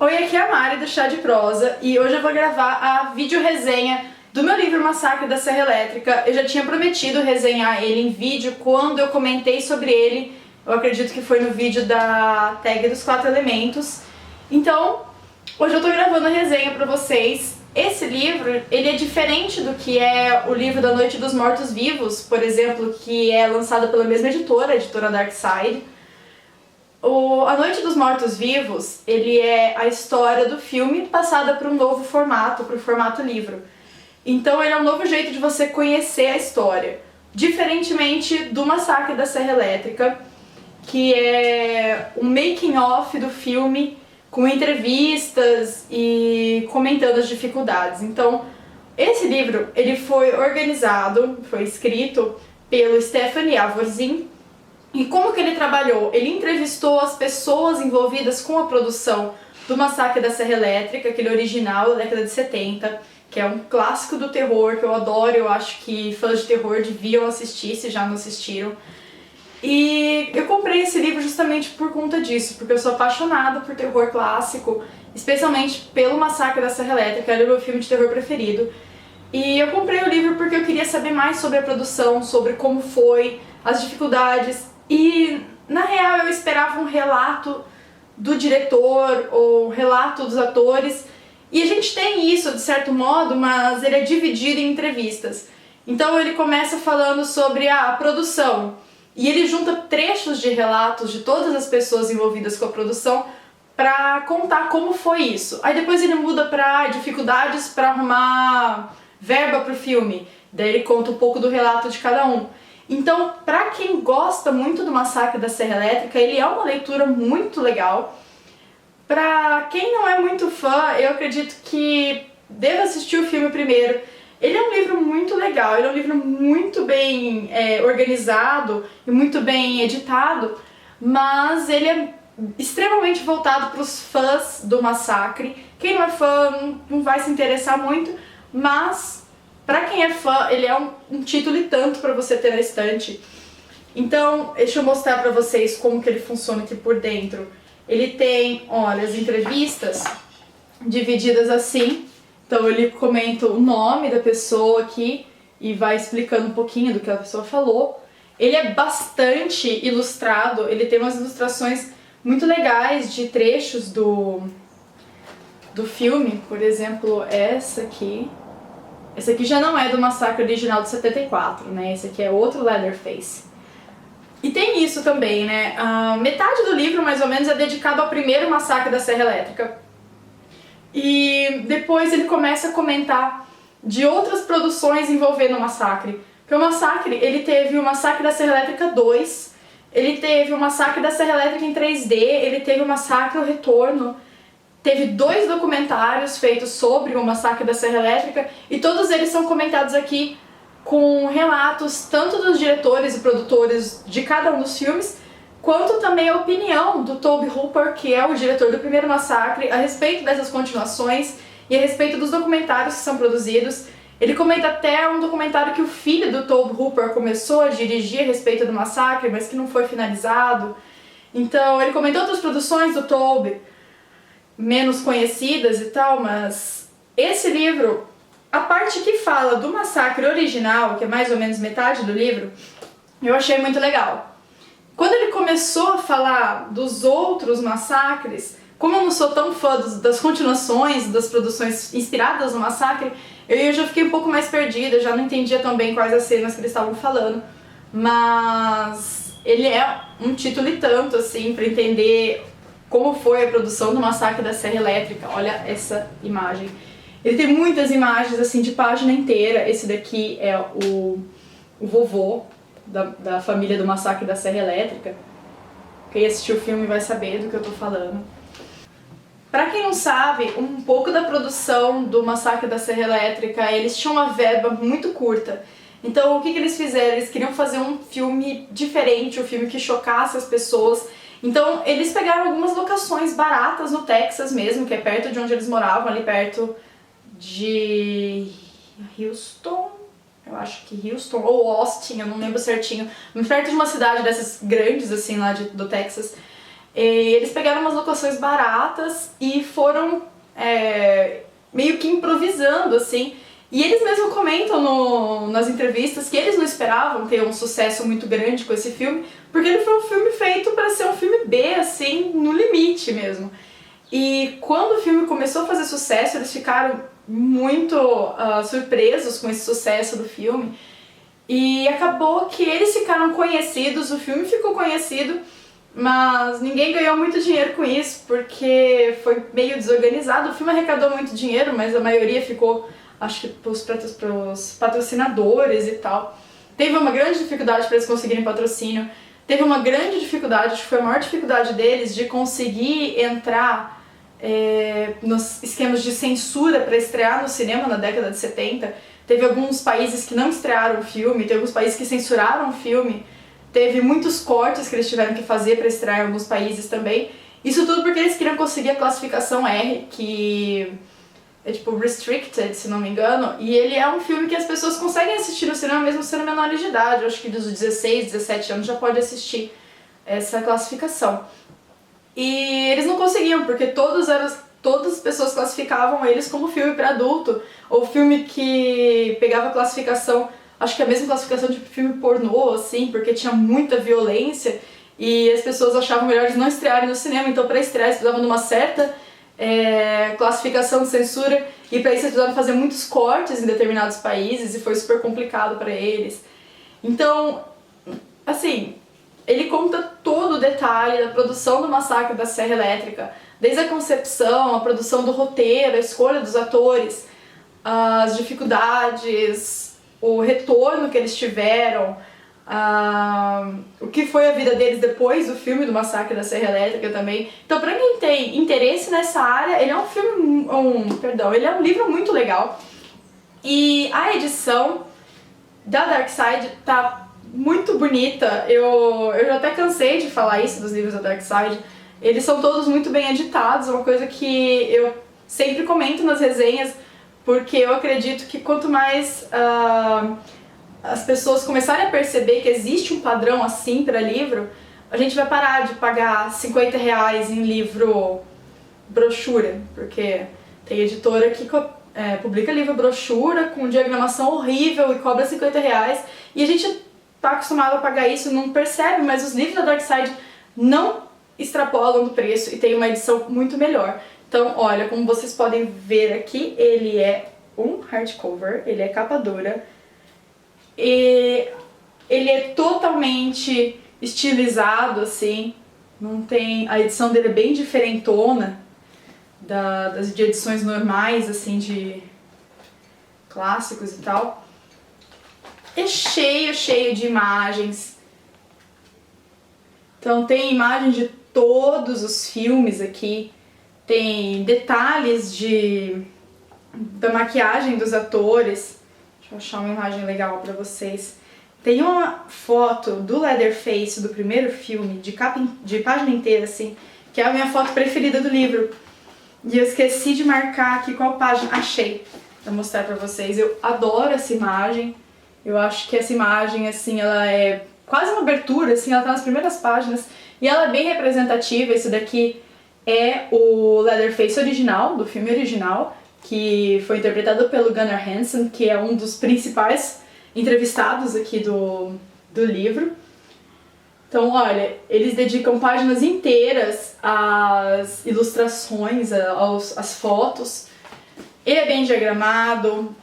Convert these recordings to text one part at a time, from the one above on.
Oi, aqui é a Mari do Chá de Prosa e hoje eu vou gravar a vídeo resenha do meu livro Massacre da Serra Elétrica. Eu já tinha prometido resenhar ele em vídeo quando eu comentei sobre ele, eu acredito que foi no vídeo da tag dos 4 elementos. Então, hoje eu tô gravando a resenha pra vocês. Esse livro, ele é diferente do que é o livro da Noite dos Mortos-Vivos, por exemplo, que é lançado pela mesma editora, a editora Darkside. A Noite dos Mortos-Vivos, ele é a história do filme passada para um novo formato, para o formato livro. Então ele é um novo jeito de você conhecer a história. Diferentemente do Massacre da Serra Elétrica, que é um making-of do filme com entrevistas e comentando as dificuldades. Então, esse livro ele foi organizado, foi escrito pelo Stephanie Avorsin. E como que ele trabalhou? Ele entrevistou as pessoas envolvidas com a produção do Massacre da Serra Elétrica, aquele original da década de 70, que é um clássico do terror, que eu adoro, eu acho que fãs de terror deviam assistir, se já não assistiram. E eu comprei esse livro justamente por conta disso, porque eu sou apaixonada por terror clássico, especialmente pelo Massacre da Serra Elétrica, era o meu filme de terror preferido. E eu comprei o livro porque eu queria saber mais sobre a produção, sobre como foi, as dificuldades. E, na real, eu esperava um relato do diretor ou um relato dos atores. E a gente tem isso, de certo modo, mas ele é dividido em entrevistas. Então ele começa falando sobre a produção. E ele junta trechos de relatos de todas as pessoas envolvidas com a produção para contar como foi isso. Aí depois ele muda para dificuldades para arrumar verba para o filme. Daí ele conta um pouco do relato de cada um. Então, para quem gosta muito do Massacre da Serra Elétrica, ele é uma leitura muito legal. Para quem não é muito fã, eu acredito que deva assistir o filme primeiro. Ele é um livro muito legal, ele é um livro muito bem organizado e muito bem editado, mas ele é extremamente voltado para os fãs do Massacre. Quem não é fã não vai se interessar muito, mas para quem é fã, ele é um título e tanto para você ter na estante. Então, deixa eu mostrar para vocês como que ele funciona aqui por dentro. Ele tem, olha, as entrevistas divididas assim. Então ele comenta o nome da pessoa aqui e vai explicando um pouquinho do que a pessoa falou. Ele é bastante ilustrado, ele tem umas ilustrações muito legais de trechos do filme. Por exemplo, essa aqui. Esse aqui já não é do Massacre original de 74, né? Esse aqui é outro Leatherface. E tem isso também, né? Metade do livro, mais ou menos, é dedicado ao primeiro Massacre da Serra Elétrica. E depois ele começa a comentar de outras produções envolvendo o Massacre. Porque o Massacre, ele teve o Massacre da Serra Elétrica 2, ele teve o Massacre da Serra Elétrica em 3D, ele teve o Massacre o Retorno. Teve 2 documentários feitos sobre o Massacre da Serra Elétrica e todos eles são comentados aqui com relatos tanto dos diretores e produtores de cada um dos filmes, quanto também a opinião do Tobe Hooper, que é o diretor do primeiro Massacre, a respeito dessas continuações e a respeito dos documentários que são produzidos. Ele comenta até um documentário que o filho do Tobe Hooper começou a dirigir a respeito do Massacre, mas que não foi finalizado. Então ele comenta outras produções do Tobe, menos conhecidas e tal, mas esse livro, a parte que fala do Massacre original, que é mais ou menos metade do livro, eu achei muito legal. Quando ele começou a falar dos outros massacres, como eu não sou tão fã das continuações, das produções inspiradas no Massacre, eu já fiquei um pouco mais perdida, já não entendia tão bem quais as cenas que eles estavam falando, mas ele é um título e tanto, assim, para entender como foi a produção do Massacre da Serra Elétrica. Olha essa imagem. Ele tem muitas imagens assim de página inteira. Esse daqui é o vovô da família do Massacre da Serra Elétrica. Quem assistiu o filme vai saber do que eu tô falando. Pra quem não sabe, um pouco da produção do Massacre da Serra Elétrica, eles tinham uma verba muito curta. Então o que eles fizeram? Eles queriam fazer um filme diferente, um filme que chocasse as pessoas. Então eles pegaram algumas locações baratas no Texas mesmo, que é perto de onde eles moravam, ali perto de Houston, eu acho que Houston ou Austin, eu não lembro certinho, mas perto de uma cidade dessas grandes assim lá do Texas. E eles pegaram umas locações baratas e foram meio que improvisando, assim. E eles mesmos comentam nas entrevistas que eles não esperavam ter um sucesso muito grande com esse filme, porque ele foi um filme feito para ser um filme B, assim, no limite mesmo. E quando o filme começou a fazer sucesso, eles ficaram muito surpresos com esse sucesso do filme. E acabou que eles ficaram conhecidos, o filme ficou conhecido, mas ninguém ganhou muito dinheiro com isso, porque foi meio desorganizado. O filme arrecadou muito dinheiro, mas a maioria ficou, acho que, pros patrocinadores e tal. Teve uma grande dificuldade para eles conseguirem patrocínio. Teve uma grande dificuldade, acho que foi a maior dificuldade deles, de conseguir entrar nos esquemas de censura para estrear no cinema na década de 70. Teve alguns países que não estrearam o filme, teve alguns países que censuraram o filme. Teve muitos cortes que eles tiveram que fazer para estrear em alguns países também. Isso tudo porque eles queriam conseguir a classificação R, que é tipo restricted, se não me engano. E ele é um filme que as pessoas conseguem assistir no cinema mesmo sendo menores de idade. Eu acho que dos 16, 17 anos já pode assistir essa classificação. E eles não conseguiam, porque todas as pessoas classificavam eles como filme para adulto, ou filme que pegava classificação, acho que a mesma classificação de filme pornô, assim, porque tinha muita violência e as pessoas achavam melhor eles não estrearem no cinema. Então, para estrear, eles precisavam de uma certa classificação de censura, e para isso eles precisavam fazer muitos cortes em determinados países e foi super complicado para eles. Então, assim, ele conta todo o detalhe da produção do Massacre da Serra Elétrica, desde a concepção, a produção do roteiro, a escolha dos atores, as dificuldades, o retorno que eles tiveram, o que foi a vida deles depois do filme do Massacre da Serra Elétrica também. Então, pra quem tem interesse nessa área, ele é ele é um livro muito legal. E a edição da Darkside tá muito bonita. Eu já até cansei de falar isso dos livros da Darkside. Eles são todos muito bem editados, é uma coisa que eu sempre comento nas resenhas, porque eu acredito que quanto mais as pessoas começarem a perceber que existe um padrão assim para livro, a gente vai parar de pagar R$50 em livro brochura, porque tem editora que publica livro brochura com diagramação horrível e cobra R$50, e a gente tá acostumado a pagar isso, não percebe, mas os livros da Darkside não extrapolam do preço e tem uma edição muito melhor. Então, olha, como vocês podem ver aqui, ele é um hardcover, ele é capa dura, e ele é totalmente estilizado, assim, não tem... A edição dele é bem diferentona de edições normais, assim, de clássicos e tal. É cheio de imagens. Então tem imagem de todos os filmes aqui, tem detalhes da maquiagem dos atores. Deixa eu achar uma imagem legal pra vocês. Tem uma foto do Leatherface do primeiro filme, de página inteira, assim, que é a minha foto preferida do livro. E eu esqueci de marcar aqui qual página. Achei, pra mostrar pra vocês. Eu adoro essa imagem. Eu acho que essa imagem, assim, ela é quase uma abertura, assim, ela tá nas primeiras páginas. E ela é bem representativa. Esse daqui é o Leatherface original, do filme original, que foi interpretado pelo Gunnar Hansen, que é um dos principais entrevistados aqui do livro. Então, olha, eles dedicam páginas inteiras às ilustrações, às fotos. Ele é bem diagramado,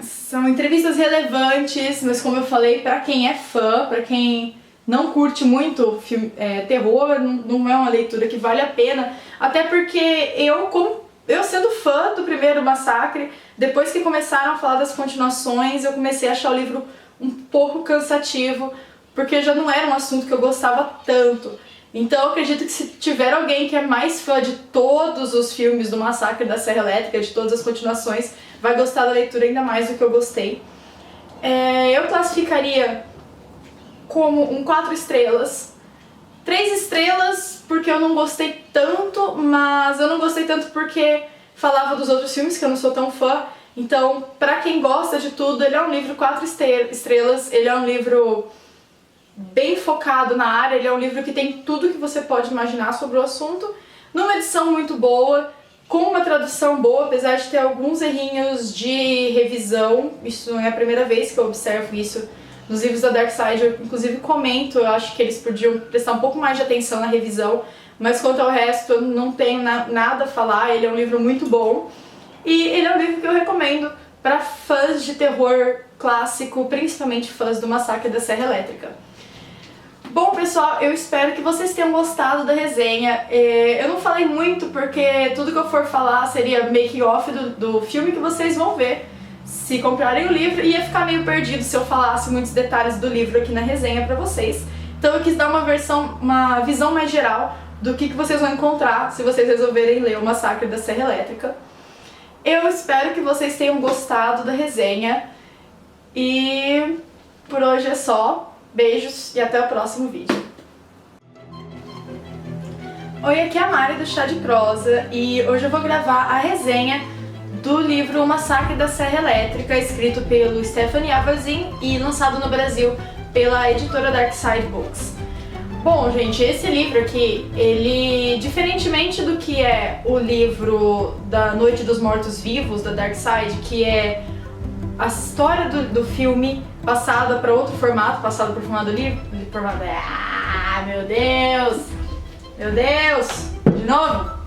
são entrevistas relevantes, mas como eu falei, pra quem é fã, pra quem não curte muito terror, não é uma leitura que vale a pena. Até porque eu sendo fã do primeiro Massacre, depois que começaram a falar das continuações, eu comecei a achar o livro um pouco cansativo, porque já não era um assunto que eu gostava tanto. Então eu acredito que se tiver alguém que é mais fã de todos os filmes do Massacre da Serra Elétrica, de todas as continuações, vai gostar da leitura ainda mais do que eu gostei. Eu classificaria como um 4 estrelas. 3 estrelas porque eu não gostei tanto, mas eu não gostei tanto porque falava dos outros filmes que eu não sou tão fã. Então, pra quem gosta de tudo, ele é um livro 4 estrelas, ele é um livro bem focado na área, ele é um livro que tem tudo que você pode imaginar sobre o assunto, numa edição muito boa, com uma tradução boa, apesar de ter alguns errinhos de revisão. Isso não é a primeira vez que eu observo isso nos livros da Dark Side. Eu inclusive comento, eu acho que eles podiam prestar um pouco mais de atenção na revisão, mas quanto ao resto eu não tenho nada a falar. Ele é um livro muito bom e ele é um livro que eu recomendo para fãs de terror clássico, principalmente fãs do Massacre da Serra Elétrica. Bom, pessoal, eu espero que vocês tenham gostado da resenha. Eu não falei muito porque tudo que eu for falar seria making off do filme que vocês vão ver se comprarem o livro, e ia ficar meio perdido se eu falasse muitos detalhes do livro aqui na resenha pra vocês. Então eu quis dar uma visão mais geral do que vocês vão encontrar se vocês resolverem ler o Massacre da Serra Elétrica. Eu espero que vocês tenham gostado da resenha e por hoje é só. Beijos e até o próximo vídeo. Oi, aqui é a Mari do Chá de Prosa e hoje eu vou gravar a resenha do livro O Massacre da Serra Elétrica, escrito pelo Stephanie Avazin e lançado no Brasil pela editora Dark Side Books. Bom, gente, esse livro aqui, ele, diferentemente do que é o livro da Noite dos Mortos-Vivos, da Dark Side, que é a história do filme passada para outro formato, passado para o formato do livro. Ah, meu Deus! Meu Deus! De novo!